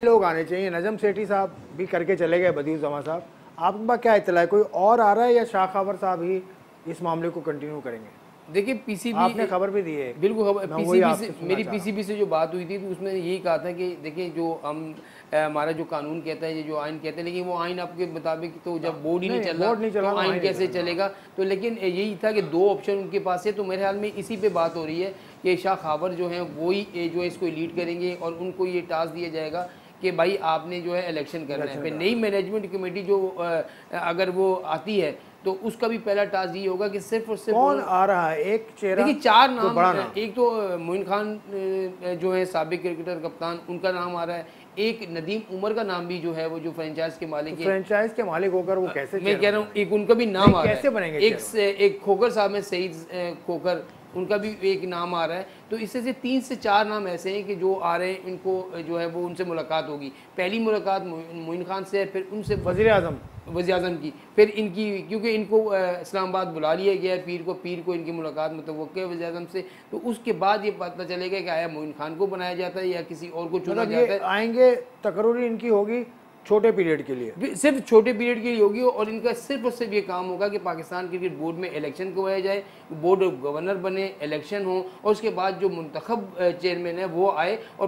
लोग आने चाहिए। नजम सेठी साहब भी करके चले गए, बदिउल जमा साहब, आपके पास क्या इत्तला है? कोई और आ रहा है या शाह खबर साहब ही इस मामले को कंटिन्यू करेंगे? देखिए पीसीबी आपने खबर भी दी है, बिल्कुल खबर मैं वही पीसीबी आपसे से, सुनना मेरी चाह रहा हूँ। पीसीबी से जो बात हुई थी तो उसमें यही कहा था कि देखिए जो हम हमारा जो कानून कहता है, ये जो आइन कहता है, लेकिन वो आइन आपके मुताबिक तो जब बोर्ड ही नहीं चल रहा बोर्ड नहीं तो चला, आइन आइन कैसे नहीं चला। चलेगा। तो लेकिन यही था कि दो ऑप्शन उनके पास है, तो मेरे ख्याल में इसी पे बात हो रही है कि शाह खबर जो है वही जो है इसको लीड करेंगे और उनको ये टास्क दिया जाएगा कि भाई आपने जो है इलेक्शन करना है। फिर नई मैनेजमेंट कमेटी जो अगर वो आती है तो उसका भी पहला टास्क ये होगा कि सिर्फ और सिर्फ कौन आ रहा है? एक चेहरा, देखिए चार कोई नाम, बड़ा नाम? एक तो मोइन खान जो है साबिक क्रिकेटर कप्तान, उनका नाम आ रहा है। एक नदीम उमर का नाम भी जो है वो जो फ्रेंचाइज के मालिक है, फ्रेंचाइज के मालिक होकर वो कैसे मैं कह रहा हूँ, बनेंगे? एक उनका भी नाम आ रहा है। कैसे बनेंगे एक खोकर साहब है, सईद खोकर, उनका भी एक नाम आ रहा है। तो इससे से 3 से 4 नाम ऐसे हैं कि जो आ रहे हैं, इनको जो है वो उनसे मुलाकात होगी। पहली मुलाकात मोइन खान से है, फिर उनसे वजीर आजम की, फिर इनकी, क्योंकि इनको इस्लामाबाद बुला लिया गया है पीर को इनकी मुलाकात मुतवक्किल है वज़ीर आज़म से। तो उसके बाद ये पता चलेगा कि आया मोइन खान को बनाया जाता है या किसी और को चुना जाता है। आएंगे, तकरूरी इनकी होगी छोटे पीरियड के लिए, सिर्फ छोटे पीरियड के लिए होगी और इनका सिर्फ और सिर्फ ये काम होगा कि पाकिस्तान क्रिकेट बोर्ड में इलेक्शन करवाया जाए, बोर्ड गवर्नर बने, इलेक्शन हो और उसके बाद जो मुंतखब चेयरमैन है वो आए और